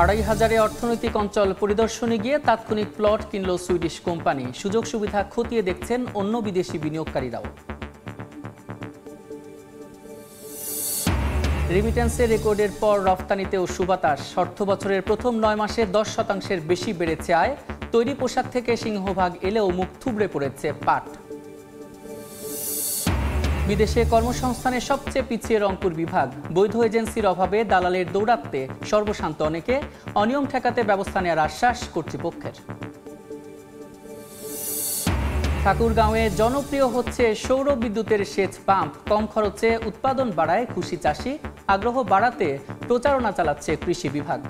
২,৫০০ অর্থনৈতিক অঞ্চল পরিদর্শনে গিয়ে তাৎক্ষণিক প্লট কিনল সুইডিশ কোম্পানি। সুযোগ সুবিধা খতিয়ে দেখছেন অন্য বিদেশি বিনিয়োগকারীরাও। রেমিটেন্সের রেকর্ডের পর রফতানিতেও সুবাতাস। অর্থ বছরের প্রথম ৯ মাসে ১০% বেশি বেড়েছে আয়। তৈরি পোশাক থেকে সিংহভাগ এলেও মুখ থুবড়ে পড়েছে পাট। বিদেশে কর্মসংস্থানে সবচেয়ে পিছিয়ে রংপুর বিভাগ। বৈধ এজেন্সির অভাবে দালালের দৌরাত্মে সর্বশান্ত অনেকে। অনিয়ম ঠেকাতে ব্যবস্থা নেওয়ার আশ্বাস কর্তৃপক্ষের। ঠাকুরগাঁওয়ে জনপ্রিয় হচ্ছে সৌর বিদ্যুতের সেচ পাম্প। কম খরচে উৎপাদন বাড়ায় খুশি চাষি। আগ্রহ বাড়াতে প্রচারণা চালাচ্ছে কৃষি বিভাগ।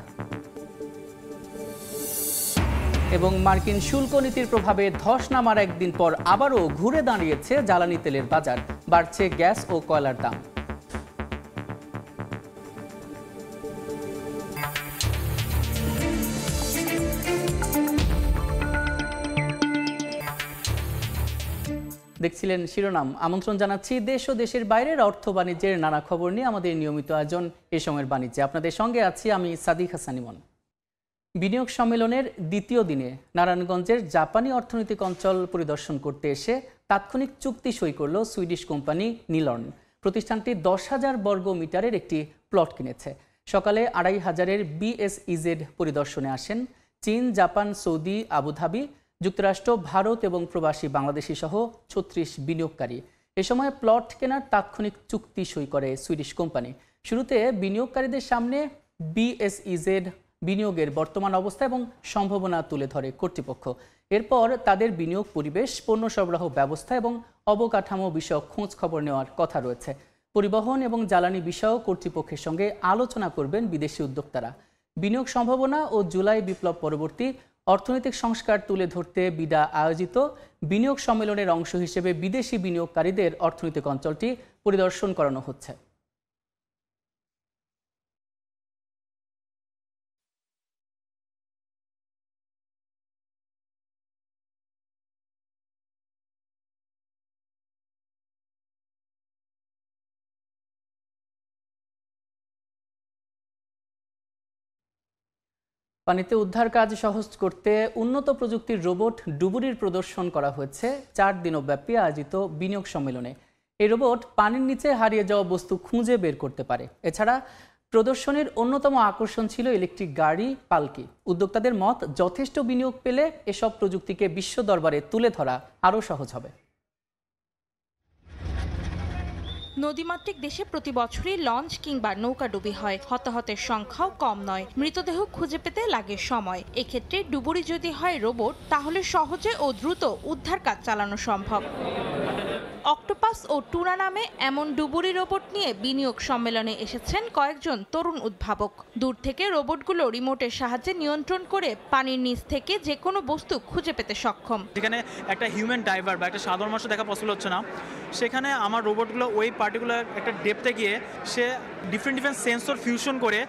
এবং মার্কিন শুল্ক নীতির প্রভাবে ধস নামার একদিন পর আবারও ঘুরে দাঁড়িয়েছে জ্বালানি তেলের বাজার। বাড়ছে গ্যাস ও কয়লার দাম। দেখছিলেন শিরোনাম। আমন্ত্রণ জানাচ্ছি দেশ ও দেশের বাইরের অর্থ বাণিজ্যের নানা খবর নিয়ে আমাদের নিয়মিত আয়োজন এ সময়ের বাণিজ্যে। আপনাদের সঙ্গে আছি আমি সাদিক হাসান ইমন। বিনিয়োগ সম্মেলনের দ্বিতীয় দিনে নারায়ণগঞ্জের জাপানি অর্থনৈতিক অঞ্চল পরিদর্শন করতে এসে তাৎক্ষণিক চুক্তি সই করল সুইডিশ কোম্পানি নিলর্ন। প্রতিষ্ঠানটি ১০,০০০ বর্গ মিটারের একটি প্লট কিনেছে। সকালে ২,৫০০-এর BSEZ পরিদর্শনে আসেন চীন, জাপান, সৌদি, আবুধাবি, যুক্তরাষ্ট্র, ভারত এবং প্রবাসী বাংলাদেশি সহ ৩৬ বিনিয়োগকারী। এ সময় প্লট কেনার তাৎক্ষণিক চুক্তি সই করে সুইডিশ কোম্পানি। শুরুতে বিনিয়োগকারীদের সামনে BSEZ বিনিয়োগের বর্তমান অবস্থা এবং সম্ভাবনা তুলে ধরে কর্তৃপক্ষ। এরপর তাদের বিনিয়োগ পরিবেশ, পণ্য সরবরাহ ব্যবস্থা এবং অবকাঠামো বিষয়ক খোঁজ খবর নেওয়ার কথা রয়েছে। পরিবহন এবং জ্বালানি বিষয়ক কর্তৃপক্ষের সঙ্গে আলোচনা করবেন বিদেশি উদ্যোক্তারা। বিনিয়োগ সম্ভাবনা ও জুলাই বিপ্লব পরবর্তী অর্থনৈতিক সংস্কার তুলে ধরতে বিডা আয়োজিত বিনিয়োগ সম্মেলনের অংশ হিসেবে বিদেশি বিনিয়োগকারীদের অর্থনৈতিক অঞ্চলটি পরিদর্শন করানো হচ্ছে। পানিতে উদ্ধার কাজ সহজ করতে উন্নত প্রযুক্তির রোবট ডুবুরির প্রদর্শন করা হয়েছে ৪ দিনব্যাপী আয়োজিত বিনিয়োগ সম্মেলনে। এই রোবট পানির নিচে হারিয়ে যাওয়া বস্তু খুঁজে বের করতে পারে। এছাড়া প্রদর্শনীর অন্যতম আকর্ষণ ছিল ইলেকট্রিক গাড়ি পালকি। উদ্যোক্তাদের মত, যথেষ্ট বিনিয়োগ পেলে এসব প্রযুক্তিকে বিশ্ব দরবারে তুলে ধরা আরও সহজ হবে। নদীমাতৃক দেশে প্রতি বছরই লঞ্চ কিংবা নৌকাডুবি হয়। হতাহতের সংখ্যাও কম নয়। মৃতদেহ খুঁজে পেতে লাগে সময়। এক্ষেত্রে ডুবুরি যদি হয় রোবট, তাহলে সহজে ও দ্রুত উদ্ধার কাজ চালানো সম্ভব। অক্টোপাস ও টুনা নামে এমন ডুবুরি রোবট নিয়ে বিনিয়োগ সম্মেলনে এসেছেন কয়েকজন তরুণ উদ্ভাবক। দূর থেকে রোবটগুলো রিমোটের সাহায্যে নিয়ন্ত্রণ করে পানির নিচ থেকে যে কোনো বস্তু খুঁজে পেতে সক্ষম। যেখানে একটা হিউম্যান ডাইভার বা একটা সাধারণ মানুষ দেখা পসিবল হচ্ছে না, সেখানে আমার রোবটগুলো ওই পার্টিকুলার একটা ডেপথে গিয়ে সে ডিফারেন্ট সেন্সর ফিউশন করে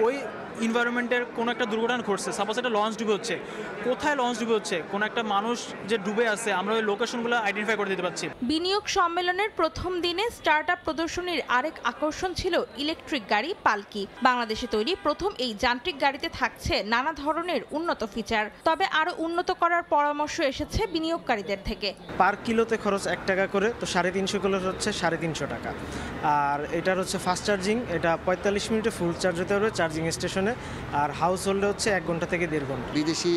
ওই এনভায়রনমেন্টের কোনো একটা দুর্ঘটনা ঘটছে, সাপোজ একটা লঞ্চ ডুবে হচ্ছে, কোথায় লঞ্চ ডুবে হচ্ছে, কোনো একটা মানুষ যে ডুবে আছে, আমরা ওই লোকেশনগুলো আইডেন্টিফাই করে দিতে পারছি। বিনিয়োগ সম্মেলনের প্রথম দিনে স্টার্টআপ প্রদর্শনীর আরেক আকর্ষণ ছিল ইলেকট্রিক গাড়ি পালকি। বাংলাদেশে তৈরি প্রথম এই যান্ত্রিক গাড়িতে থাকছে নানা ধরনের উন্নত ফিচার। তবে আরও উন্নত করার পরামর্শ এসেছে বিনিয়োগকারীদের থেকে। পার কিলোতে খরচ ১ টাকা করে, তো ৩৫০ কিলো হচ্ছে ৩৫০ টাকা। আর এটার হচ্ছে ফাস্ট চার্জিং, এটা ৪৫ মিনিটে ফুল চার্জ হতে হবে চার্জিং স্টেশনে। আর হাউস হোল্ডে হচ্ছে ১ ঘন্টা থেকে ১.৫ ঘন্টা। বিদেশি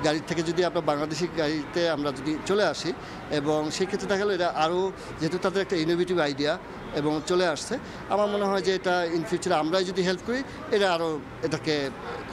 গাড়ির থেকে যদি আমরা বাংলাদেশি গাড়িতে আমরা যদি চলে আসি, এবং সেক্ষেত্রে দেখা গেল এটা আরও, যেহেতু তাদের একটা ইনোভেটিভ আইডিয়া এবং চলে আসছে, আমার মনে হয় যে এটা ইন ফিউচারে আমরাই যদি হেল্প করি, এটা আরও এটাকে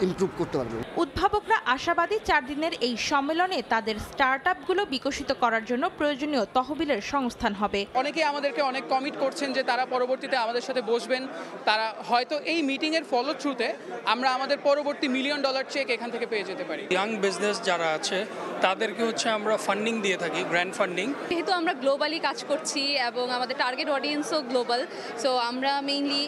ইমপ্রুভ করতে পারবে। উদ্ভাবকরা আশাবাদী ৪ দিনের এই সম্মেলনে তাদের স্টার্টআপগুলো বিকশিত করার জন্য প্রয়োজনীয় তহবিলের সংস্থান হবে। অনেকেই আমাদেরকে অনেক কমিট করছেন যে তারা পরবর্তীতে আমাদের সাথে বসবেন। তারা হয়তো এই মিটিংয়ের ফলশ্রুতে আমরা আমাদের পরবর্তী $1 মিলিয়ন চেক এখান থেকে পেয়ে যেতে পারি। ইয়াং বিজনেস যারা আছে তাদেরকে হচ্ছে আমরা ফান্ডিং দিয়ে থাকি, গ্র্যান্ড ফান্ডিং। যেহেতু আমরা গ্লোবালি কাজ করছি এবং আমাদের টার্গেট অডিয়েন্সও গ্লোবাল, সো আমরা মেইনলি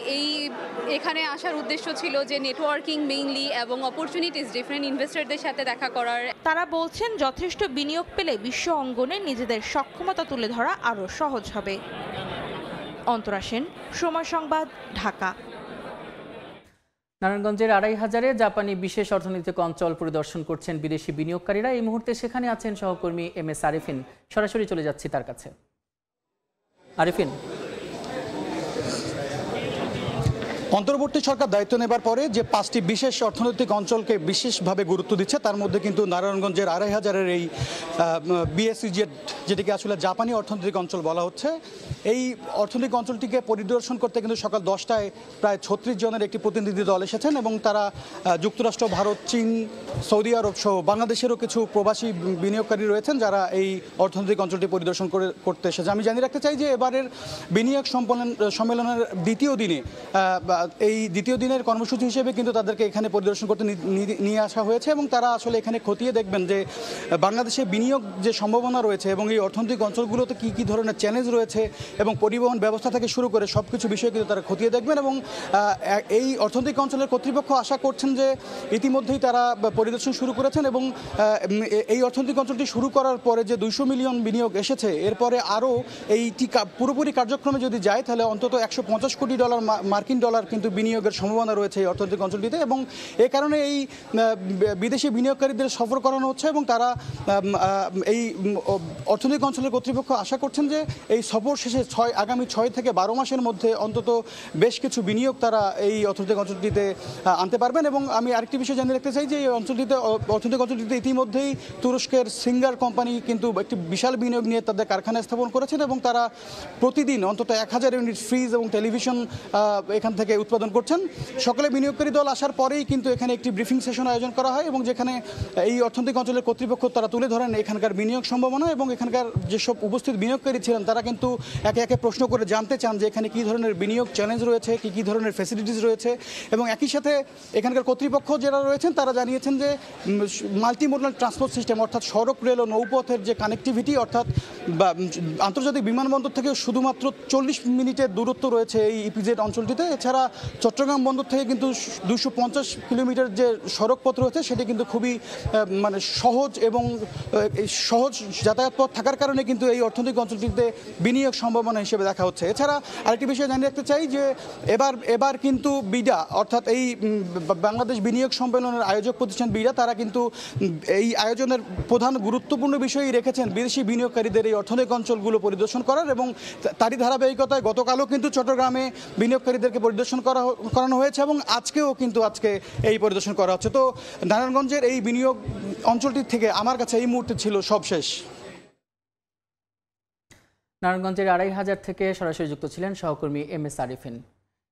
এখানে আসার উদ্দেশ্য ছিল যে নেটওয়ার্কিং মেইনলি এবং অপরচুনিটিস ডিফারেন্ট ইনভেস্টরদের সাথে দেখা করার। তারা বলছেন যথেষ্ট বিনিয়োগ পেলে বিশ্ব অঙ্গনে নিজেদের সক্ষমতা তুলে ধরা আরও সহজ হবে। অন্তরা সেন, সময় সংবাদ, ঢাকা। নারায়ণগঞ্জের ২৫০০-এ জাপানি বিশেষ অর্থনৈতিক অঞ্চল পরিদর্শন করছেন বিদেশি বিনিয়োগকারীরা। এই মুহূর্তে সেখানে আছেন সহকর্মী MS আরিফিন। সরাসরি চলে যাচ্ছি তার কাছে। আরিফিন, অন্তর্বর্তী সরকার দায়িত্ব নেবার পরে যে 5টি বিশেষ অর্থনৈতিক অঞ্চলকে বিশেষভাবে গুরুত্ব দিচ্ছে, তার মধ্যে কিন্তু নারায়ণগঞ্জের ২৫০০-এর এই BSEZ, যেটিকে আসলে জাপানি অর্থনৈতিক অঞ্চল বলা হচ্ছে, এই অর্থনৈতিক অঞ্চলটিকে পরিদর্শন করতে কিন্তু সকাল 10টায় প্রায় 36 জনের একটি প্রতিনিধি দল এসেছেন এবং তারা যুক্তরাষ্ট্র, ভারত, চীন, সৌদি আরব সহ বাংলাদেশেরও কিছু প্রবাসী বিনিয়োগকারী রয়েছেন যারা এই অর্থনৈতিক অঞ্চলটি পরিদর্শন করতে এসেছে। আমি জানিয়ে রাখতে চাই যে এবারের বিনিয়োগ সম্মেলনের দ্বিতীয় দিনের কর্মসূচি হিসেবে কিন্তু তাদেরকে এখানে পরিদর্শন করতে নিয়ে আসা হয়েছে এবং তারা আসলে এখানে খতিয়ে দেখবেন যে বাংলাদেশে বিনিয়োগ যে সম্ভাবনা রয়েছে এবং এই অর্থনৈতিক অঞ্চলগুলোতে কী কী ধরনের চ্যালেঞ্জ রয়েছে এবং পরিবহন ব্যবস্থা থেকে শুরু করে সব কিছু বিষয়ে কিন্তু তারা খতিয়ে দেখবেন। এবং এই অর্থনৈতিক অঞ্চলের কর্তৃপক্ষ আশা করছেন যে ইতিমধ্যেই তারা পরিদর্শন শুরু করেছেন এবং এই অর্থনৈতিক অঞ্চলটি শুরু করার পরে যে 200 মিলিয়ন বিনিয়োগ এসেছে, এরপরে আরও এইটি পুরোপুরি কার্যক্রমে যদি যায় তাহলে অন্তত $150 কোটি মার্কিন ডলার কিন্তু বিনিয়োগের সম্ভাবনা রয়েছে এই অর্থনৈতিক অঞ্চলটিতে এবং এ কারণে এই বিদেশি বিনিয়োগকারীদের সফর করানো হচ্ছে এবং তারা এই অর্থনৈতিক অঞ্চলের কর্তৃপক্ষ আশা করছেন যে এই সফর শেষে আগামী 6 থেকে 12 মাসের মধ্যে অন্তত বেশ কিছু বিনিয়োগ তারা এই অর্থনৈতিক অঞ্চলটিতে আনতে পারবেন। এবং আমি আরেকটি বিষয় জানিয়ে রাখতে চাই যে এই অর্থনৈতিক অঞ্চলটিতে ইতিমধ্যেই তুরস্কের সিঙ্গার কোম্পানি কিন্তু একটি বিশাল বিনিয়োগ নিয়ে তাদের কারখানা স্থাপন করেছেন এবং তারা প্রতিদিন অন্তত 1000 ইউনিট ফ্রিজ এবং টেলিভিশন এখান থেকে উৎপাদন করছেন। সকলে বিনিয়োগকারী দল আসার পরেই কিন্তু এখানে একটি ব্রিফিং সেশন আয়োজন করা হয় এবং যেখানে এই অর্থনৈতিক অঞ্চলের কর্তৃপক্ষ তারা তুলে ধরেন এখানকার বিনিয়োগ সম্ভাবনা এবং এখানকার যেসব উপস্থিত বিনিয়োগকারী ছিলেন তারা কিন্তু একে একে প্রশ্ন করে জানতে চান যে এখানে কী ধরনের বিনিয়োগ চ্যালেঞ্জ রয়েছে, কী ধরনের ফ্যাসিলিটিস রয়েছে এবং একই সাথে এখানকার কর্তৃপক্ষ যারা রয়েছেন তারা জানিয়েছেন যে মাল্টিমোডাল ট্রান্সপোর্ট সিস্টেম অর্থাৎ সড়ক, রেল ও নৌপথের যে কানেক্টিভিটি অর্থাৎ আন্তর্জাতিক বিমানবন্দর থেকে শুধুমাত্র 40 মিনিটের দূরত্ব রয়েছে এই ইপিজেড অঞ্চলটিতে। এছাড়া চট্টগ্রাম বন্দর থেকে কিন্তু 250 কিলোমিটার যে সড়ক পথ রয়েছে সেটি কিন্তু খুবই সহজ এবং সহজ যাতায়াত পথ থাকার কারণে কিন্তু এই অর্থনৈতিক অঞ্চলটিতে বিনিয়োগ সম্ভাবনা হিসেবে দেখা হচ্ছে। এছাড়া আরেকটি বিষয় জানিয়ে রাখতে চাই যে এবার কিন্তু বিডা অর্থাৎ এই বাংলাদেশ বিনিয়োগ সম্মেলনের আয়োজক প্রতিষ্ঠান বিডা তারা কিন্তু এই আয়োজনের প্রধান গুরুত্বপূর্ণ বিষয়ই রেখেছেন বিদেশি বিনিয়োগকারীদের এই অর্থনৈতিক অঞ্চলগুলো পরিদর্শন করার এবং তারই ধারাবাহিকতায় গতকালও কিন্তু চট্টগ্রামে বিনিয়োগকারীদেরকে পরিদর্শন করানো হয়েছে এবং আজকে এই পরিদর্শন করা হচ্ছে। তো নারায়ণগঞ্জের এই বিনিয়োগ অঞ্চলটি থেকে আমার কাছে এই মুহূর্তে ছিল সব শেষ। নারায়ণগঞ্জের ২৫০০ থেকে সরাসরি যুক্ত ছিলেন সহকর্মী MS আরিফিন।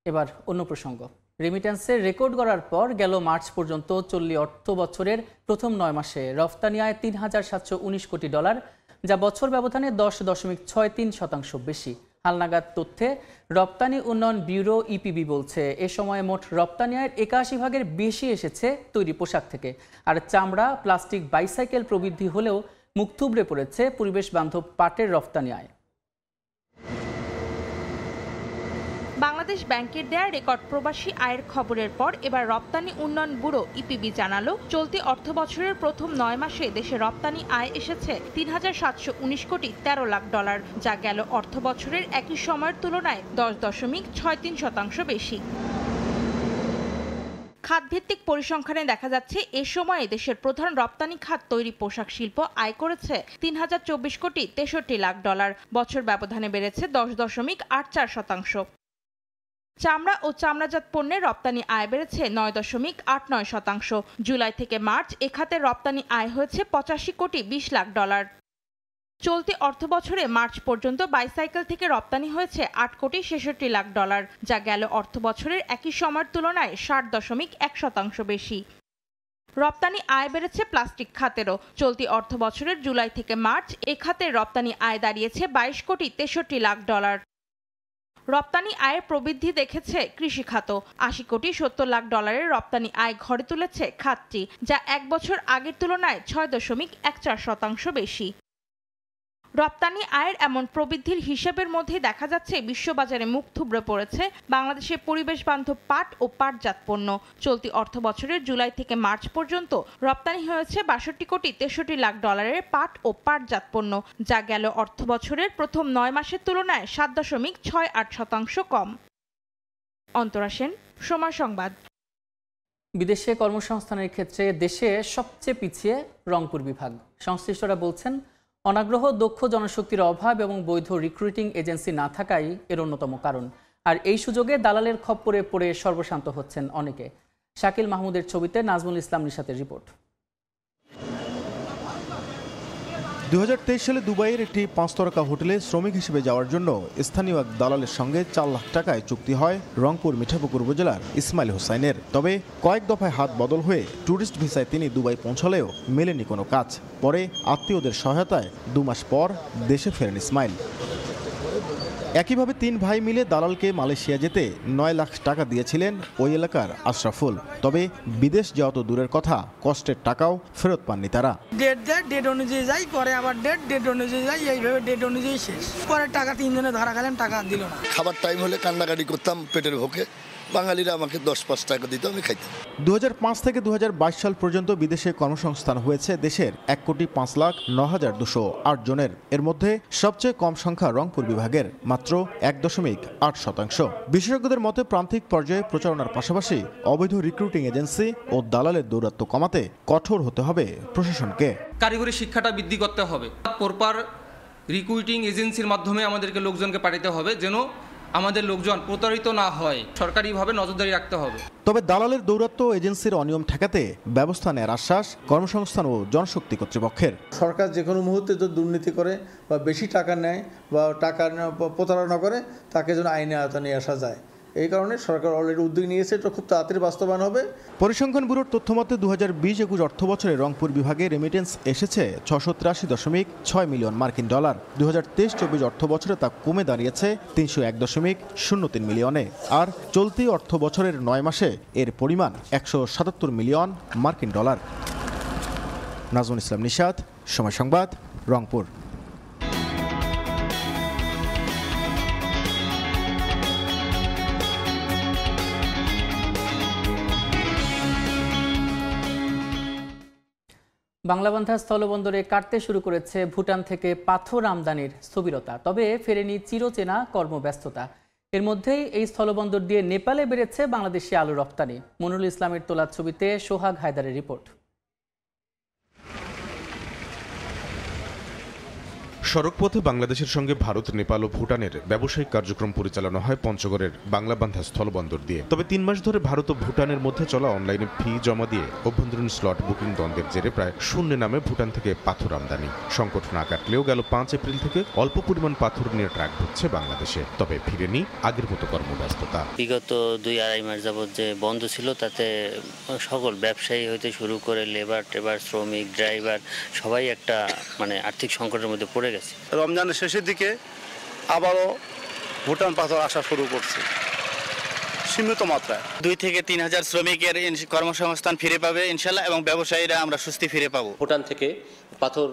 এবার অন্য প্রসঙ্গ। রেমিট্যান্সের রেকর্ড গড়ার পর গেল মার্চ পর্যন্ত চলতি অর্থ বছরের প্রথম 9 মাসে রফতানি আয় $3,719 কোটি, যা বছর ব্যবধানে 10.63% বেশি। হালনাগাদ তথ্যে রপ্তানি উন্নয়ন ব্যুরো EPB বলছে এ সময় মোট রপ্তানি আয়ের 81% বেশি এসেছে তৈরি পোশাক থেকে। আর চামড়া, প্লাস্টিক, বাইসাইকেল প্রবৃদ্ধি হলেও মুখ থুবড়ে পড়েছে পরিবেশ বান্ধব পাটের রপ্তানি আয়। বাংলাদেশ ব্যাংকের দেয়া রেকর্ড প্রবাসী আয়ের খবরের পর এবার রপ্তানি উন্নয়ন ব্যুরো EPB জানালো চলতি অর্থ বছরের প্রথম 9 মাসে দেশে রপ্তানি আয় এসেছে $3,719 কোটি 13 লাখ, যা গেল অর্থ বছরের একই সময়ের তুলনায় 10.63% বেশি। খাতভিত্তিক পরিসংখ্যানে দেখা যাচ্ছে এ সময়ে দেশের প্রধান রপ্তানি খাত তৈরি পোশাক শিল্প আয় করেছে $3,024 কোটি 63 লাখ, বছর ব্যবধানে বেড়েছে 10.84%। চামড়া ও চামড়াজাত পণ্যের রপ্তানি আয় বেড়েছে 9.89%। জুলাই থেকে মার্চ এ খাতের রপ্তানি আয় হয়েছে $85 কোটি 20 লাখ। চলতি অর্থ বছরে মার্চ পর্যন্ত বাইসাইকেল থেকে রপ্তানি হয়েছে $8 কোটি 66 লাখ, যা গেল অর্থ বছরের একই সময়ের তুলনায় 60.1% বেশি। রপ্তানি আয় বেড়েছে প্লাস্টিক খাতেরও। চলতি অর্থ বছরের জুলাই থেকে মার্চ এ খাতের রপ্তানি আয় দাঁড়িয়েছে $22 কোটি 63 লাখ। রপ্তানি আয়ের প্রবৃদ্ধি দেখেছে কৃষি খাত। $80 কোটি 70 লাখ রপ্তানি আয় ঘরে তুলেছে খাতটি, যা এক বছর আগের তুলনায় 6.14% বেশি। রপ্তানি আয়ের এমন প্রবৃদ্ধির হিসাবের মধ্যে দেখা যাচ্ছে বিশ্ববাজারে মুখ থুবড়ে পড়েছে বাংলাদেশের পরিবেশ বান্ধব পাট ও পাটজাত পণ্য। চলতি অর্থ বছরের জুলাই থেকে মার্চ পর্যন্ত রপ্তানি হয়েছে $62 কোটি 63 লাখ পাট ও পাটজাত পণ্য, যা গেল অর্থ বছরের প্রথম 9 মাসের তুলনায় 7.68% কম। অন্তরা সেন, সময় সংবাদ। বিদেশে কর্মসংস্থানের ক্ষেত্রে দেশে সবচেয়ে পিছিয়ে রংপুর বিভাগ। সংশ্লিষ্টরা বলছেন, অনাগ্রহ, দক্ষ জনশক্তির অভাব এবং বৈধ রিক্রুটিং এজেন্সি না থাকাই এর অন্যতম কারণ। আর এই সুযোগে দালালের খপ্পরে পড়ে সর্বশান্ত হচ্ছেন অনেকে। শাকিল মাহমুদের ছবিতে নাজমুল ইসলাম নিশাতের রিপোর্ট। 2023 সালে দুবাইয়ের একটি 5 তারকা হোটেলে শ্রমিক হিসেবে যাওয়ার জন্য স্থানীয় এক দালালের সঙ্গে 4 লাখ টাকায় চুক্তি হয় রংপুর মিঠাপুকুর উপজেলার ইসমাইল হোসাইনের। তবে কয়েক দফায় হাত বদল হয়ে ট্যুরিস্ট ভিসায় তিনি দুবাই পৌঁছলেও মেলেনি কোনো কাজ। পরে আত্মীয়দের সহায়তায় 2 মাস পর দেশে ফেরেন ইসমাইল। একইভাবে 3 ভাই মিলে দালালকে মালয়েশিয়া যেতে 9 লাখ টাকা দিয়েছিলেন ওই এলাকার আশরাফুল। তবে বিদেশ যাওয়া তো দূরের কথা, কষ্টের টাকাও ফেরত পাননি তারা। ডেট অনুযায়ী যাই, পরে আবার ডেট অনুযায়ী যাই, এইভাবে ডেট অনুযায়ী শেষ। পরে টাকা 3 জনে ধরা খেলেন, টাকা দিল না। খাবার টাইম হলে কান্নাকাটি করতাম পেটের ভোকে। বাঙালিরা আমাকে 10-5 টাকা দিত, আমি খাইতাম। 2005 থেকে 2022 সাল পর্যন্ত বিদেশে কর্মসংস্থান হয়েছে দেশের 1,05,09,208 জনের। এর মধ্যে সবচেয়ে কম সংখ্যা রংপুর বিভাগের, মাত্র 1.8%। বিশেষজ্ঞদের মতে প্রান্তিক পর্যায়ে প্রচারণার পাশাপাশি অবৈধ রিক্রুটিং এজেন্সি ও দালালের দৌরাত্ম্য কমাতে কঠোর হতে হবে প্রশাসনকে। কারিগরি শিক্ষাটা বৃদ্ধি করতে হবে। প্রপার রিক্রুটিং এজেন্সির মাধ্যমে আমাদেরকে লোকজনকে পাঠাতে হবে, যেন আমাদের লোকজন প্রতারিত না হয়। সরকারিভাবে নজরদারি রাখতে হবে। তবে দালালের দৌরাত্ম্য এজেন্সির অনিয়ম ঠেকাতে ব্যবস্থা নেওয়ার আশ্বাস কর্মসংস্থান ও জনশক্তি কর্তৃপক্ষের। সরকার যে কোনো মুহূর্তে যদি দুর্নীতি করে বা বেশি টাকা নেয় বা টাকা প্রতারণা করে, তাকে যেন আইনে আওতায় নিয়ে আসা যায়। এই কারণে সরকার অলরেডি উদ্যোগ নিয়েছে, এটা খুব তাড়াতাড়ি বাস্তবায়ন হবে। পরিসংখ্যান ব্যুরোর তথ্যমতে 2020-21 অর্থ বছরে রংপুর বিভাগে রেমিটেন্স এসেছে 683.6 মিলিয়ন মার্কিন ডলার। 2023-24 অর্থ বছরে তা কমে দাঁড়িয়েছে 301.03 মিলিয়নে। আর চলতি অর্থ বছরের 9 মাসে এর পরিমাণ 177 মিলিয়ন মার্কিন ডলার। নাজমুল ইসলাম নিশাত, সময় সংবাদ, রংপুর। বাংলাবান্ধা স্থলবন্দরে কাটতে শুরু করেছে ভুটান থেকে পাথর আমদানির স্থবিরতা, তবে ফেরেনি চিরচেনা কর্মব্যস্ততা। এর মধ্যেই এই স্থলবন্দর দিয়ে নেপালে বেড়েছে বাংলাদেশি আলু রপ্তানি। মনুল ইসলামের তোলা ছবিতে সোহাগ হায়দারের রিপোর্ট। সড়কপথে বাংলাদেশের সঙ্গে ভারত, নেপাল ও ভুটানের ব্যবসায়িক কার্যক্রম পরিচালনা হয় পঞ্চগড়ের বাংলাবান্ধা স্থলবন্দর দিয়ে। তবে 3 মাস ধরে ভারত ও ভুটানের মধ্যে চলা অনলাইনে ফি জমা দিয়ে অভ্যন্তরীণ স্লট বুকিং দ্বন্দ্বের জেরে প্রায় শূন্যে নামে ভুটান থেকে পাথর আমদানি। সংকট না কাটলেও গেল 5 এপ্রিল থেকে অল্প পরিমাণ পাথর নিয়ে ট্রাক ঢুকছে বাংলাদেশে। তবে ফিরেনি আগের মতো কর্মব্যস্ততা। বিগত 2-2.5 মাস যাবত যে বন্ধ ছিল, তাতে সকল ব্যবসায়ী হইতে শুরু করে লেবার, শ্রমিক, ড্রাইভার সবাই একটা আর্থিক সংকটের মধ্যে পড়ে গেছে। রমজানের শেষের দিকে আবারও ভুটান পাথর আসা শুরু করছে সীমিত মাত্রায়। 2 থেকে 3 হাজার শ্রমিকের কর্মসংস্থান ফিরে পাবে ইনশাল্লাহ, এবং ব্যবসায়ীরা আমরা স্বস্তি ফিরে পাবো। ভুটান থেকে পাথর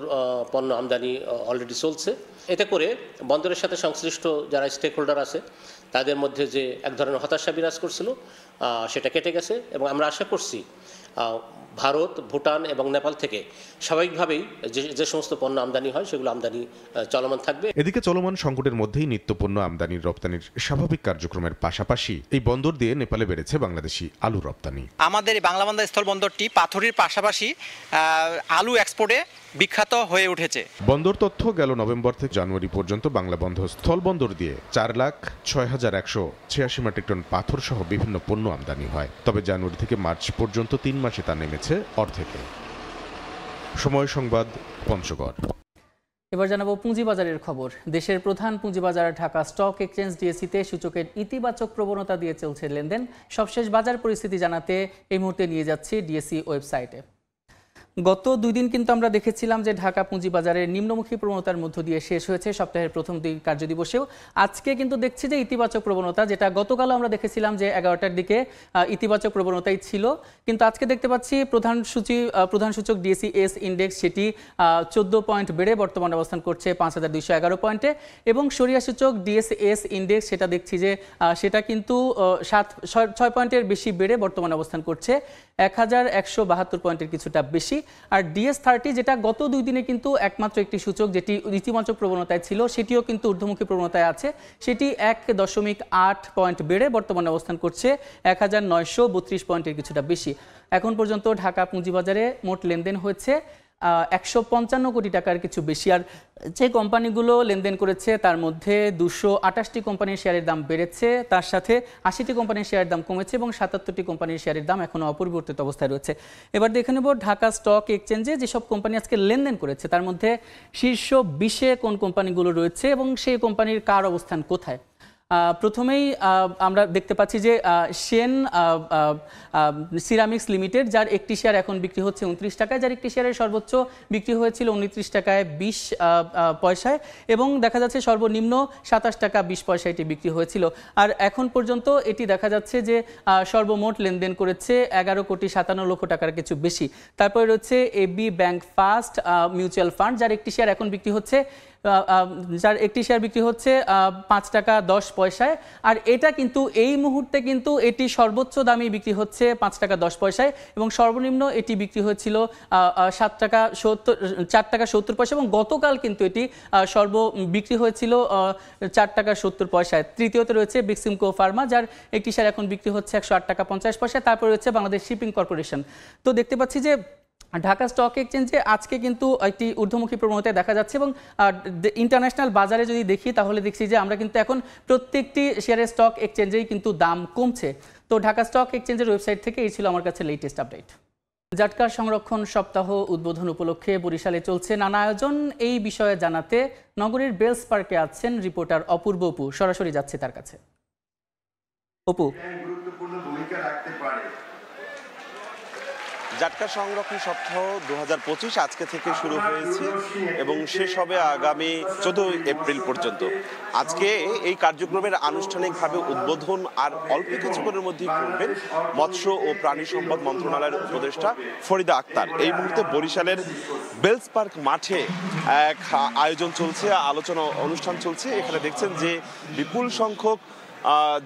পণ্য আমদানি অলরেডি চলছে। এতে করে বন্দরের সাথে সংশ্লিষ্ট যারা স্টেক হোল্ডার আছে তাদের মধ্যে যে এক ধরনের হতাশা বিরাজ করছিল, সেটা কেটে গেছে। এবং আমরা আশা করছি ভারত, ভুটান এবং নেপাল থেকে স্বাভাবিকভাবেই যে সমস্ত পণ্য আমদানি হয় সেগুলো আমদানি চলমান থাকবে। এদিকে চলমান সংকটের মধ্যেই নিত্যপণ্য আমদানি রপ্তানির স্বাভাবিক কার্যক্রমের পাশাপাশি এই বন্দর দিয়ে নেপালে বেড়েছে বাংলাদেশি আলু রপ্তানি। আমাদের এই বাংলাবান্ধা স্থল বন্দরটি পাথরের পাশাপাশি আলু এক্সপোর্টে বিখ্যাত হয়ে উঠেছে। বন্দর তথ্য গেল নভেম্বর থেকে জানুয়ারি পর্যন্ত বাংলাবান্ধা স্থল বন্দর দিয়ে 4,06,186 মেট্রিক টন পাথর সহ বিভিন্ন পণ্য আমদানি হয়। তবে জানুয়ারি থেকে মার্চ পর্যন্ত 3 মাসে তা নেমেছে অর্ধেকে। সময় সংবাদ, পঞ্চগড়। এবার জানাবো পুঁজিবাজারের খবর। দেশের প্রধান পুঁজিবাজার ঢাকা স্টক এক্সচেঞ্জ ডিএসইতে সূচকের ইতিবাচক প্রবণতা দিয়ে চলছে লেনদেন। সবশেষ বাজার পরিস্থিতি জানাতে এই মুহূর্তে নিয়ে যাচ্ছি ডিএসই ওয়েবসাইটে। গত 2 দিন কিন্তু আমরা দেখেছিলাম যে ঢাকা পুঁজিবাজারের নিম্নমুখী প্রবণতার মধ্য দিয়ে শেষ হয়েছে সপ্তাহের প্রথম দিন কার্যদিবসেও। আজকে কিন্তু দেখছি যে ইতিবাচক প্রবণতা, যেটা গতকালও আমরা দেখেছিলাম যে 11টার দিকে ইতিবাচক প্রবণতাই ছিল, কিন্তু আজকে দেখতে পাচ্ছি প্রধান সূচক ডিএসইএস ইন্ডেক্স সেটি 14 পয়েন্ট বেড়ে বর্তমানে অবস্থান করছে 5211 পয়েন্টে, এবং সরিয়া সূচক ডিএসইএস ইন্ডেক্স সেটা দেখছি যে সেটা কিন্তু 6 পয়েন্টের বেশি বেড়ে বর্তমানে অবস্থান করছে 1172 পয়েন্টের কিছুটা বেশি। আর DS30 যেটা গত 2 দিনে কিন্তু একমাত্র একটি সূচক যেটি রীতিমঞ্চক প্রবণতায় ছিল, সেটিও কিন্তু ঊর্ধ্বমুখী প্রবণতায় আছে। সেটি 1.8 পয়েন্ট বেড়ে বর্তমানে অবস্থান করছে 1932 পয়েন্টের কিছুটা বেশি। এখন পর্যন্ত ঢাকা পুঁজিবাজারে মোট লেনদেন হয়েছে 155 কোটি টাকার কিছু বেশি। আর যে কোম্পানিগুলো লেনদেন করেছে তার মধ্যে 228টি কোম্পানির শেয়ারের দাম বেড়েছে, তার সাথে 80টি কোম্পানির শেয়ারের দাম কমেছে এবং 77টি কোম্পানির শেয়ারের দাম এখনও অপরিবর্তিত অবস্থায় রয়েছে। এবার দেখে নেব ঢাকা স্টক এক্সচেঞ্জে যেসব কোম্পানি আজকে লেনদেন করেছে তার মধ্যে শীর্ষ 20-এ কোন কোম্পানিগুলো রয়েছে এবং সেই কোম্পানির কার অবস্থান কোথায়। প্রথমেই আমরা দেখতে পাচ্ছি যে সেন সিরামিক্স লিমিটেড, যার একটি শেয়ার এখন বিক্রি হচ্ছে 29 টাকায়, যার একটি শেয়ারের সর্বোচ্চ বিক্রি হয়েছিল 29 টাকায় 20 পয়সায় এবং দেখা যাচ্ছে সর্বনিম্ন 27 টাকা 20 পয়সায় এটি বিক্রি হয়েছিল। আর এখন পর্যন্ত এটি দেখা যাচ্ছে যে সর্বমোট লেনদেন করেছে 11,57 লক্ষ টাকার কিছু বেশি। তারপরে রয়েছে AB bank first mutual fund, যার একটি শেয়ার এখন বিক্রি হচ্ছে 5 টাকা 10 পয়সায়। আর এটা কিন্তু এই মুহূর্তে কিন্তু এটি সর্বোচ্চ দামে বিক্রি হচ্ছে 5 টাকা 10 পয়সায় এবং সর্বনিম্ন এটি বিক্রি হয়েছিল 4 টাকা 70 পয়সা এবং গতকাল কিন্তু এটি বিক্রি হয়েছিল 4 টাকা 70 পয়সায়। তৃতীয়তে রয়েছে বেক্সিমকো ফার্মা, যার একটি শেয়ার এখন বিক্রি হচ্ছে 108 টাকা 50 পয়সায়। তারপর রয়েছে বাংলাদেশ শিপিং কর্পোরেশন। তো দেখতে পাচ্ছি যে ঢাকা স্টক এক্সচেঞ্জে আজকে কিন্তু একটি ঊর্ধ্বমুখী প্রবণতায় দেখা যাচ্ছে এবং ইন্টারন্যাশনাল বাজারে যদি দেখি তাহলে দেখছি যে আমরা কিন্তু এখন প্রত্যেকটি শেয়ারের স্টক এক্সচেঞ্জেই কিন্তু দাম কমছে। তো ঢাকা স্টক এক্সচেঞ্জের ওয়েবসাইট থেকে এই ছিল আমার কাছে লেটেস্ট আপডেট। জাটকা সংরক্ষণ সপ্তাহ উদ্বোধন উপলক্ষে বরিশালে চলছে নানা আয়োজন। এই বিষয়ে জানাতে নগরীর বেলস পার্কে আছেন রিপোর্টার অপূর্ব অপু। সরাসরি যাচ্ছে তার কাছে। অপু, জাটকা সংরক্ষণ সপ্তাহ 2025 আজকে থেকে শুরু হয়েছে এবং শেষ হবে আগামী 14 এপ্রিল পর্যন্ত। আজকে এই কার্যক্রমের আনুষ্ঠানিকভাবে উদ্বোধন আর অল্প কিছুক্ষণের মধ্যেই করবেন মৎস্য ও প্রাণী সম্পদ মন্ত্রণালয়ের উপদেষ্টা ফরিদা আক্তার। এই মুহূর্তে বরিশালের বেলস পার্ক মাঠে এক আয়োজন চলছে, আলোচনা অনুষ্ঠান চলছে। এখানে দেখছেন যে বিপুল সংখ্যক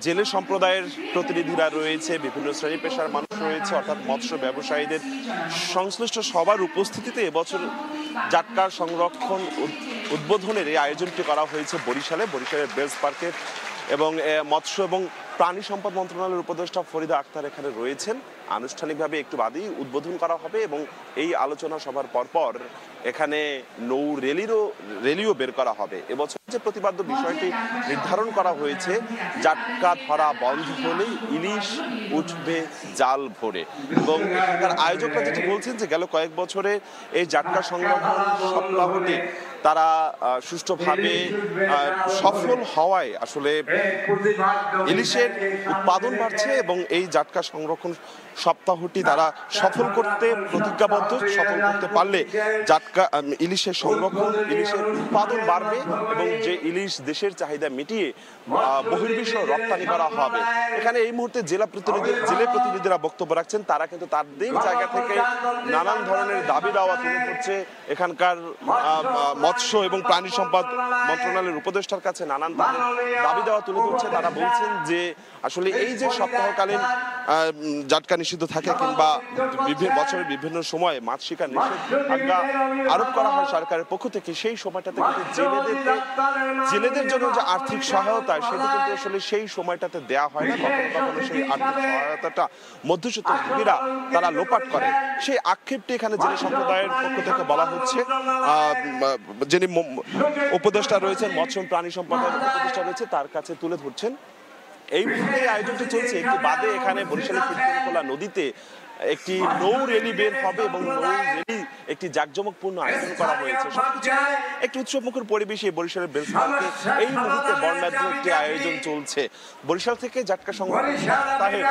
জেলে সম্প্রদায়ের প্রতিনিধিরা রয়েছে, বিভিন্ন শ্রেণী পেশার মানুষ রয়েছে, অর্থাৎ মৎস্য ব্যবসায়ীদের সংশ্লিষ্ট সবার উপস্থিতিতে এবছর জাটকা সংরক্ষণ উদ্বোধনের এই আয়োজনটি করা হয়েছে বরিশালের বেলস পার্কে এবং মৎস্য এবং প্রাণী সম্পদ মন্ত্রণালয়ের উপদেষ্টা ফরিদা আক্তার এখানে রয়েছেন। আনুষ্ঠানিকভাবে একটু বাদেই উদ্বোধন করা হবে এবং এই আলোচনা সভার পরপর এখানে নৌ রেলিও বের করা হবে। এবছর যে প্রতিপাদ্য বিষয়টি নির্ধারণ করা হয়েছে, জাটকা ধরা বন্ধ হলে ইলিশ উঠবে জাল ভরে। এবং এখানকার আয়োজকরা যেটি বলছেন যে গেল কয়েক বছরে এই জাটকা সংরক্ষণ সপ্তাহটি তারা সুষ্ঠুভাবে সফল হওয়ায় আসলে ইলিশের উৎপাদন বাড়ছে এবং এই জাটকা সংরক্ষণ সপ্তাহটি তারা সফল করতে প্রতিজ্ঞাবদ্ধ। সফল করতে পারলে জাটকা ইলিশের সংরক্ষণ, ইলিশের উৎপাদন বাড়বে এবং যে ইলিশ দেশের চাহিদা মিটিয়ে বহির্বিশ্ব রপ্তানি করা হবে। এখানে এই মুহূর্তে জেলে প্রতিনিধিরা বক্তব্য রাখছেন। তারা কিন্তু তাদের জায়গা থেকে নানান ধরনের দাবি দাওয়া তুলে ধরছে। এখানকার মৎস্য এবং প্রাণী সম্পদ মন্ত্রণালয়ের উপদেষ্টার কাছে নানান দাবি দেওয়া তুলে ধরছে। তারা বলছেন যে আসলে এই যে সপ্তাহকালীন জাটকা নিষিদ্ধ থাকে কিংবা বছরের বিভিন্ন সময়ে মাছ শিকার নিষেধাজ্ঞা আরোপ করা হয় সরকারের পক্ষ থেকে, সেই সময়টাতে কিন্তু জেলেদের জন্য যে আর্থিক সহায়তা সেটা কিন্তু আসলে সেই সময়টাতে দেওয়া হয় না। কখনো কখনো সেই আর্থিক সহায়তাটা মধ্যস্বত্বভোগীরা তারা লোপাট করে। সেই আক্ষেপটি এখানে জেলে সম্প্রদায়ের পক্ষ থেকে বলা হচ্ছে। যিনি উপদেষ্টা রয়েছেন, মৎস্য প্রাণী সম্পদের উপদেষ্টা রয়েছে, তার কাছে তুলে ধরছেন। এই মুহূর্তে আয়োজনটি চলছে। একটু বাদে এখানে বরিশালের কীর্তনখোলা নদীতে একটি নৌ রেলি বের হবে এবং নৌ রেলি একটি জাঁকজমকপূর্ণ আয়োজন করা হয়েছে। সবকিছু একটি উৎসবমুখর পরিবেশে বরিশালের বেলস পার্কে এই মুহূর্তে বর্ণাঢ্য একটি আয়োজন চলছে। বরিশাল থেকে জাটকা সংরক্ষণ সপ্তাহের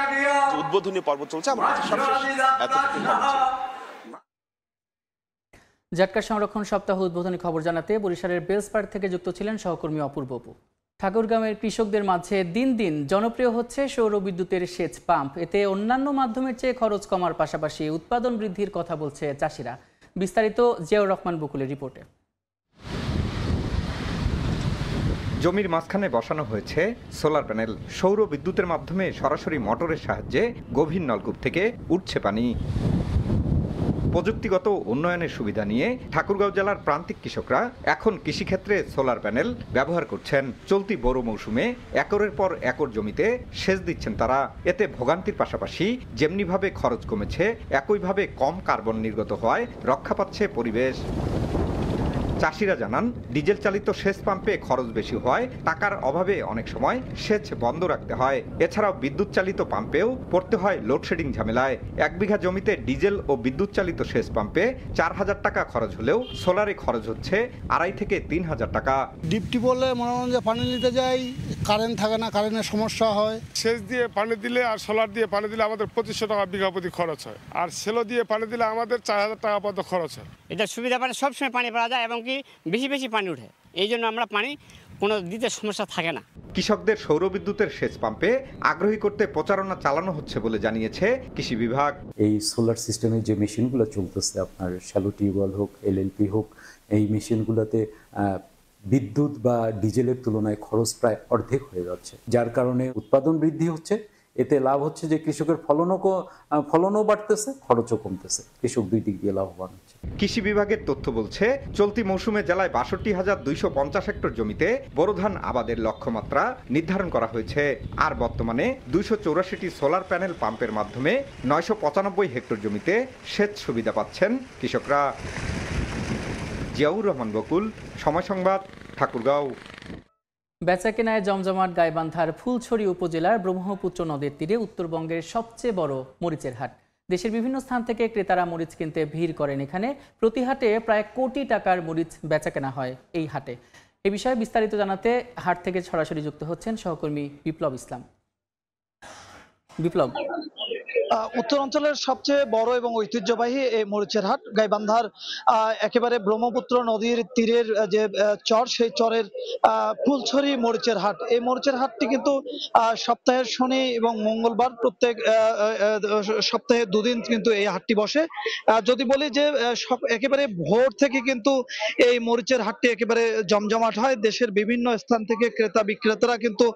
উদ্বোধনী পর্ব চলছে। আমার কাছে সবশেষ এতটুকু খবর। জাটকা সংরক্ষণ সপ্তাহ উদ্বোধনী খবর জানাতে বরিশালের বেলস পার্ক থেকে যুক্ত ছিলেন সহকর্মী অপূর্ব অপু। ঠাকুরগাঁওয়ের কৃষকদের মাঝে দিন দিন জনপ্রিয় হচ্ছে সৌর বিদ্যুতের সেচ পাম্প। এতে অন্যান্য মাধ্যমের চেয়ে খরচ কমার পাশাপাশি উৎপাদন বৃদ্ধির কথা বলছে চাষিরা। বিস্তারিত জিয়াউর রহমান বকুলের রিপোর্টে। জমির মাঝখানে বসানো হয়েছে সোলার প্যানেল। সৌর বিদ্যুতের মাধ্যমে সরাসরি মোটরের সাহায্যে গভীর নলকূপ থেকে উঠছে পানি। প্রযুক্তিগত উন্নয়নের সুবিধা নিয়ে ঠাকুরগাঁও জেলার প্রান্তিক কৃষকরা এখন কৃষিক্ষেত্রে সোলার প্যানেল ব্যবহার করছেন। চলতি বোরো মৌসুমে একরের পর একর জমিতে সেচ দিচ্ছেন তারা। এতে ভোগান্তির পাশাপাশি যেমনিভাবে খরচ কমেছে, একইভাবে কম কার্বন নির্গত হওয়ায় রক্ষা পাচ্ছে পরিবেশ। চাষিরা জানান, ডিজেল চালিত সেচ পাম্পে খরচ বেশি হওয়ায় টাকার অভাবে অনেক সময় সেচ বন্ধ রাখতে হয়। এছাড়াও বিদ্যুৎ চালিত পাম্পেও পড়তে হয় লোডশেডিং ঝামেলায়। 1 বিঘা জমিতে ডিজেল ও বিদ্যুৎ চালিত সেচ পাম্পে 4000 টাকা খরচ হলেও সোলারে খরচ হচ্ছে 2500 থেকে 3000 টাকা। ডিপটি বললে মনে হয় যে পানি নিতে যাই, কারেন্ট থাকে না, কারেন্টের সমস্যা হয়। সেচ দিয়ে পানি দিলে আর সোলার দিয়ে পানি দিলে আমাদের 2500 টাকা বিঘা প্রতি খরচ হয়, আর সেলো দিয়ে পানি দিলে আমাদের 4000 টাকা পর্যন্ত খরচ হয়। এটা সুবিধা মানে সবসময় পানি পাওয়া যায় এবং কি বেশি বেশি পানি ওঠে, এই জন্য আমরা পানি কোনো দিতে সমস্যা থাকে না। কৃষকদের সৌরবিদ্যুতের সেচ পাম্পে আগ্রহী করতে প্রচারণা চালানো হচ্ছে বলে জানিয়েছে কৃষি বিভাগ। এই সোলার সিস্টেমে যে মেশিনগুলো চলতেছে, আপনার শ্যালো টিউবওয়েল হোক, এলএলপি হোক, এই মেশিনগুলোতে বিদ্যুৎ বা ডিজেলের তুলনায় খরচ প্রায় অর্ধেক হয়ে যাচ্ছে, যার কারণে উৎপাদন বৃদ্ধি হচ্ছে। এতে লাভ হচ্ছে যে কৃষকের ফলনও বাড়তেছে, খরচও কমতেছে, কৃষক দুই দিক দিয়ে লাভবান হচ্ছে। কৃষি বিভাগের তথ্য বলছে, চলতি মৌসুমে জেলায় 62,250 হেক্টর জমিতে বোরো ধান আবাদের লক্ষ্যমাত্রা নির্ধারণ করা হয়েছে। আর বর্তমানে 284টি সোলার প্যানেল পাম্পের মাধ্যমে 995 হেক্টর জমিতে সেচ সুবিধা পাচ্ছেন কৃষকরা। জিয়াউর রহমান বকুল, সময় সংবাদ, ঠাকুরগাঁও। বেচাকেনায় জমজমাট গাইবান্ধার ফুলছড়ি উপজেলার ব্রহ্মপুত্র নদের তীরে উত্তরবঙ্গের সবচেয়ে বড় মরিচের হাট। দেশের বিভিন্ন স্থান থেকে ক্রেতারা মরিচ কিনতে ভিড় করেন এখানে। প্রতি হাটে প্রায় কোটি টাকার মরিচ বেচাকেনা হয় এই হাটে। এ বিষয়ে বিস্তারিত জানাতে হাট থেকে সরাসরি যুক্ত হচ্ছেন সহকর্মী বিপ্লব ইসলাম। বিপ্লব, উত্তর অঞ্চলের সবচেয়ে বড় এবং ঐতিহ্যবাহী এই মরিচের হাট গাইবান্ধার একেবারে ব্রহ্মপুত্র নদীর তীরের যে চর, সেই চরের ফুলছড়ি মরিচের হাট। এই মরিচের হাটটি কিন্তু সপ্তাহের শনি এবং মঙ্গলবার প্রত্যেক সপ্তাহে 2 দিন কিন্তু এই হাটটি বসে। যদি বলি যে একেবারে ভোর থেকে কিন্তু এই মরিচের হাটটি একেবারে জমজমাট হয়। দেশের বিভিন্ন স্থান থেকে ক্রেতা বিক্রেতারা কিন্তু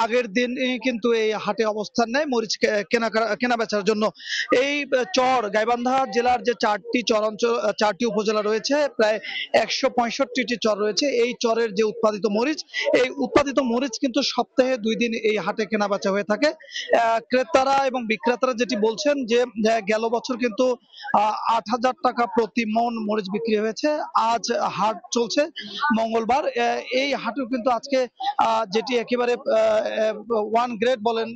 আগের দিন কিন্তু এই হাটে অবস্থান নেয় মরিচ কেনা বেচার জন্য। এই চর গাইবান্ধা জেলার যে 4টি উপজেলা রয়েছে, প্রায় 165টি চর রয়েছে। এই চরের যে উৎপাদিত মরিচ, এই উৎপাদিত মরিচ কিন্তু সপ্তাহে 2 দিন এই হাটে কেনা বেচা হয়ে থাকে। ক্রেতারা এবং বিক্রেতারা যেটি বলছেন যে গেল বছর কিন্তু 8000 টাকা প্রতি মন মরিচ বিক্রি হয়েছে। আজ হাট চলছে মঙ্গলবার। এই হাটেও কিন্তু আজকে যেটি একেবারে 1 গ্রেড বলেন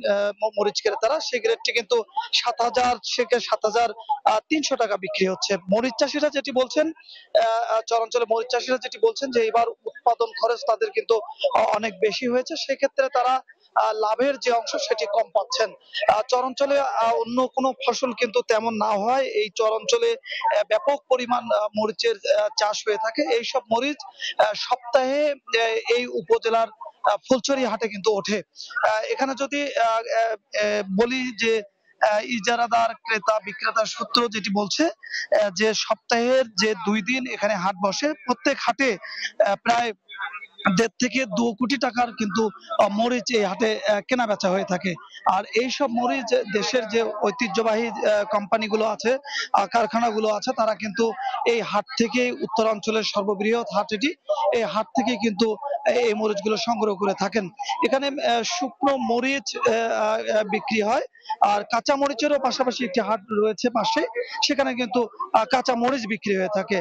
মরিচ ক্রেতারা, সেই গ্রেডটি কিন্তু 7000 থেকে 7300 টাকা বিক্রি হচ্ছে। মরিচ চাষিরা যেটি বলছেন, চরাঞ্চলে মরিচ চাষিরা যেটি বলছেন যে এবার উৎপাদন খরচ তাদের কিন্তু অনেক বেশি হয়েছে, সেক্ষেত্রে তারা লাভের যে অংশ সেটি কম পাচ্ছেন। চরাঞ্চলে অন্য কোনো ফসল কিন্তু তেমন না হয়, এই চরাঞ্চলে ব্যাপক পরিমাণ মরিচের চাষ হয়ে থাকে। এইসব মরিচ সপ্তাহে এই উপজেলার ফুলছড়ি হাটে কিন্তু ওঠে। এখানে যদি বলি যে ইজারাদার ক্রেতা বিক্রেতার সূত্র যেটি বলছে যে সপ্তাহের যে 2 দিন এখানে হাট বসে, প্রত্যেক হাটে প্রায় 1.5 থেকে 2 কোটি টাকার কিন্তু মরিচ এই হাটে কেনা বেচা হয়ে থাকে। আর এইসব মরিচ দেশের যে ঐতিহ্যবাহী কোম্পানিগুলো আছে, কারখানাগুলো আছে, তারা কিন্তু এই হাট থেকে, উত্তরাঞ্চলের সর্ববৃহৎ হাট এটি, এই হাট থেকে কিন্তু এই মরিচগুলো সংগ্রহ করে থাকেন। এখানে শুকনো মরিচ বিক্রি হয়, আর কাঁচা মরিচেরও পাশাপাশি একটি হাট রয়েছে পাশে, সেখানে কিন্তু কাঁচা মরিচ বিক্রি হয়ে থাকে।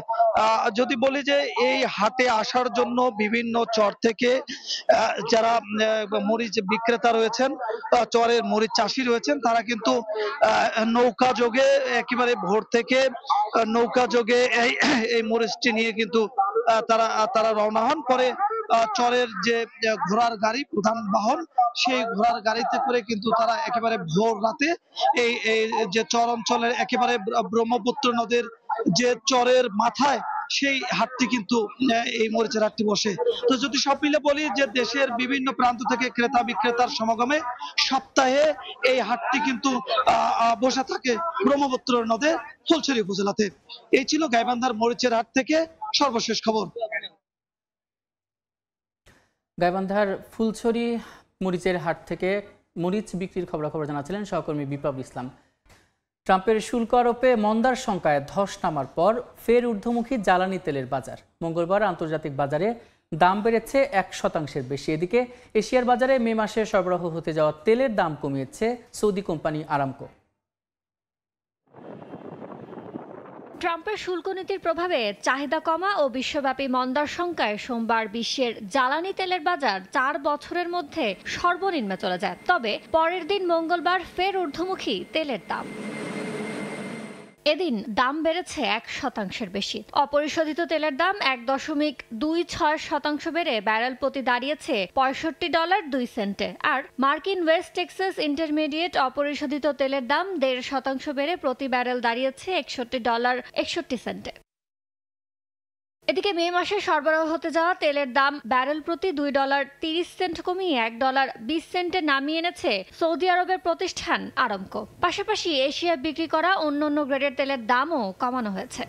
যদি বলি যে এই হাটে আসার জন্য বিভিন্ন চর থেকে যারা মরিচ বিক্রেতা রয়েছেন, চরের মরিচ চাষি রয়েছেন, তারা কিন্তু নৌকা যোগে একেবারে ভোর থেকে নৌকা যোগে এই মরিচটি নিয়ে কিন্তু তারা রওনা হন। পরে চরের যে ঘোড়ার গাড়ি, প্রধান বাহন, সেই ঘোড়ার গাড়িতে করে কিন্তু তারা একেবারে ভোর রাতে এই যে চর অঞ্চলের একেবারে ব্রহ্মপুত্র নদের যে চরের মাথায় সেই হাটটি কিন্তু এই মরিচের হাটটি বসে। তো যদি সব মিলে বলি যে দেশের বিভিন্ন প্রান্ত থেকে ক্রেতা বিক্রেতার সমাগমে সপ্তাহে এই হাটটি কিন্তু বসে থাকে ব্রহ্মপুত্র নদে ফুলছড়ি উপজেলাতে। এই ছিল গাইবান্ধার মরিচের হাট থেকে সর্বশেষ খবর। গাইবান্ধার ফুলছড়ি মরিচের হাট থেকে মরিচ বিক্রির খবরাখবর জানাচ্ছিলেন সহকর্মী বিপ্লব ইসলাম। ট্রাম্পের শুল্ক আরোপে মন্দার সংখ্যায় ধস নামার পর ফের ঊর্ধ্বমুখী জ্বালানি তেলের বাজার। মঙ্গলবার আন্তর্জাতিক বাজারে দাম বেড়েছে 1% বেশি। এদিকে এশিয়ার বাজারে মে মাসে সরবরাহ হতে যাওয়া তেলের দাম কমিয়েছে সৌদি কোম্পানি আরামকো। ট্রাম্পের শুল্ক নীতির প্রভাবে চাহিদা কমা ও বিশ্বব্যাপী মন্দার শঙ্কায় সোমবার বিশ্বের জ্বালানি তেলের বাজার 4 বছরের মধ্যে সর্বনিম্নে চলে যায়। তবে পরের দিন মঙ্গলবার ফের ঊর্ধ্বমুখী তেলের দাম। এদিন দাম বেড়েছে 1% বেশি। অপরিশোধিত তেলের দাম 1.26% বেড়ে ব্যারেল প্রতি দাঁড়িয়েছে $65.02। আর মার্কিন ওয়েস্ট টেক্সাস ইন্টারমিডিয়েট অপরিশোধিত তেলের দাম 1.5% বেড়ে প্রতি ব্যারেল দাঁড়িয়েছে $61.61। এদিকে মে মাসে সরবরাহ হতে যাওয়া তেলের দাম ব্যারেল প্রতি $2.30 কমিয়ে $1.20 নামিয়ে এনেছে সৌদি আরবের প্রতিষ্ঠান আরামকো। পাশাপাশি এশিয়া বিক্রি করা অন্যান্য গ্রেডের তেলের দামও কমানো হয়েছে।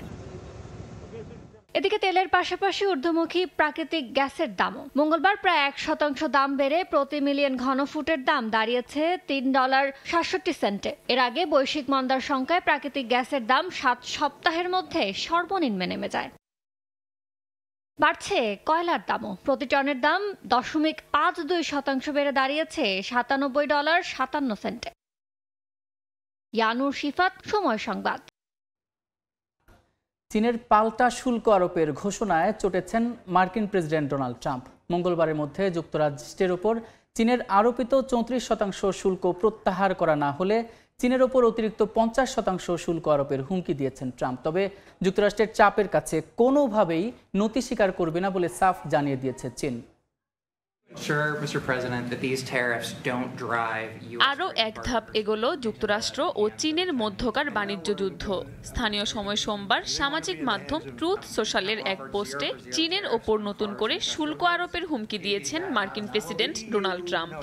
এদিকে তেলের পাশাপাশি ঊর্ধ্বমুখী প্রাকৃতিক গ্যাসের দামও। মঙ্গলবার প্রায় 1% দাম বেড়ে প্রতি মিলিয়ন ঘনফুটের দাম দাঁড়িয়েছে $3.67। এর আগে বৈশ্বিক মন্দার সংখ্যায় প্রাকৃতিক গ্যাসের দাম 7 সপ্তাহের মধ্যে সর্বনিম্নে নেমে যায়। বাড়ছে কয়লার দামও। প্রতি টনের দাম 0.52% বেড়ে দাঁড়িয়েছে $97.57। ইয়ানুর শিফাত, সময় সংবাদ। চীনের পাল্টা শুল্ক আরোপের ঘোষণায় চটেছেন মার্কিন প্রেসিডেন্ট ডোনাল্ড ট্রাম্প। মঙ্গলবারের মধ্যে যুক্তরাষ্ট্রের ওপর চীনের আরোপিত 34% শুল্ক প্রত্যাহার করা না হলে চীনের ওপর অতিরিক্ত 50% শুল্ক আরোপের হুমকি দিয়েছেন ট্রাম্প। তবে যুক্তরাষ্ট্রের চাপের কাছে কোনোভাবেই নতি স্বীকার করবে না বলে সাফ জানিয়ে দিয়েছে চীন। আরও এক ধাপ এগোলো যুক্তরাষ্ট্র ও চীনের মধ্যকার বাণিজ্য যুদ্ধ। স্থানীয় সময় সোমবার সামাজিক মাধ্যম ট্রুথ সোশ্যালের এক পোস্টে চীনের ওপর নতুন করে শুল্ক আরোপের হুমকি দিয়েছেন মার্কিন প্রেসিডেন্ট ডোনাল্ড ট্রাম্প।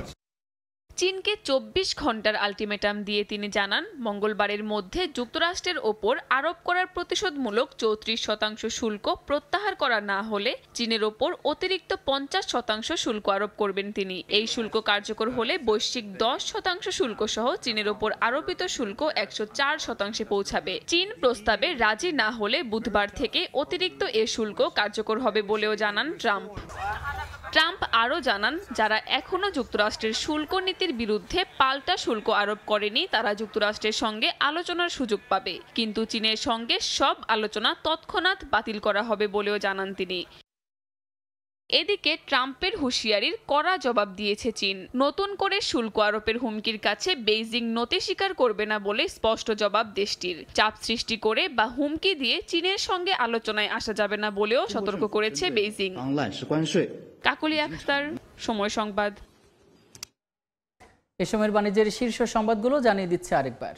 চীনকে 24 ঘন্টার আলটিমেটাম দিয়ে তিনি জানান, মঙ্গলবারের মধ্যে যুক্তরাষ্ট্রের ওপর আরোপ করার প্রতিশোধমূলক 34% শুল্ক প্রত্যাহার করা না হলে চীনের ওপর অতিরিক্ত 50% শুল্ক আরোপ করবেন তিনি। এই শুল্ক কার্যকর হলে বৈশ্বিক 10% শুল্ক সহ চীনের ওপর আরোপিত শুল্ক 104% পৌঁছাবে। চীন প্রস্তাবে রাজি না হলে বুধবার থেকে অতিরিক্ত এ শুল্ক কার্যকর হবে বলেও জানান ট্রাম্প। ট্রাম্প আরও জানান, যারা এখনও যুক্তরাষ্ট্রের শুল্ক নীতির বিরুদ্ধে পাল্টা শুল্ক আরোপ করেনি তারা যুক্তরাষ্ট্রের সঙ্গে আলোচনার সুযোগ পাবে, কিন্তু চীনের সঙ্গে সব আলোচনা তৎক্ষণাৎ বাতিল করা হবে বলেও জানান তিনি। এদিকে ট্রাম্পের হুঁশিয়ারির কড়া জবাব দিয়েছে চীন। নতুন করে শুল্ক আরোপের হুমকির কাছে বেইজিং নতি স্বীকার করবে না বলে স্পষ্ট জবাব দেশটির। চাপ সৃষ্টি করে বা হুমকি দিয়ে চীনের সঙ্গে আলোচনায় আসা যাবে না বলেও সতর্ক করেছে বেইজিং। কাকলি আখতার, সময় সংবাদ। এ সময়ের বাণিজ্যের শীর্ষ সংবাদগুলো জানিয়ে দিচ্ছে আরেকবার।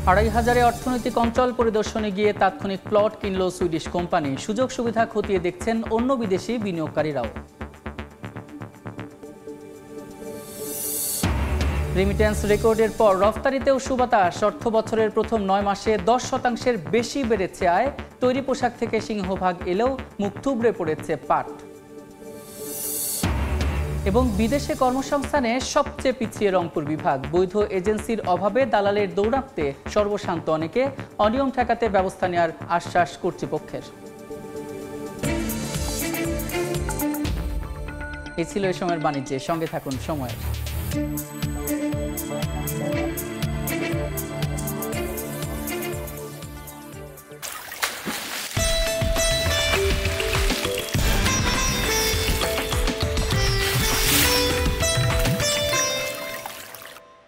2500 অর্থনৈতিক অঞ্চল পরিদর্শনে গিয়ে তাৎক্ষণিক প্লট কিনল সুইডিশ কোম্পানি। সুযোগ সুবিধা খতিয়ে দেখছেন অন্য বিদেশি বিনিয়োগকারীরাও। রেমিটেন্স রেকর্ডের পর রফতানিতেও সুবাতাস। অর্থ বছরের প্রথম 9 মাসে 10% বেশি বেড়েছে আয়। তৈরি পোশাক থেকে সিংহভাগ এলেও মুখ থুবড়ে পড়েছে পাট। এবং বিদেশে কর্মসংস্থানে সবচেয়ে পিছিয়ে রংপুর বিভাগ। বৈধ এজেন্সির অভাবে দালালের দৌরাত্ম্যে সর্বশান্ত অনেকে। অনিয়ম ঠেকাতে ব্যবস্থা নেওয়ার আশ্বাস কর্তৃপক্ষের। এই ছিল এই সময়ের বাণিজ্যে। সঙ্গে থাকুন সময়ের।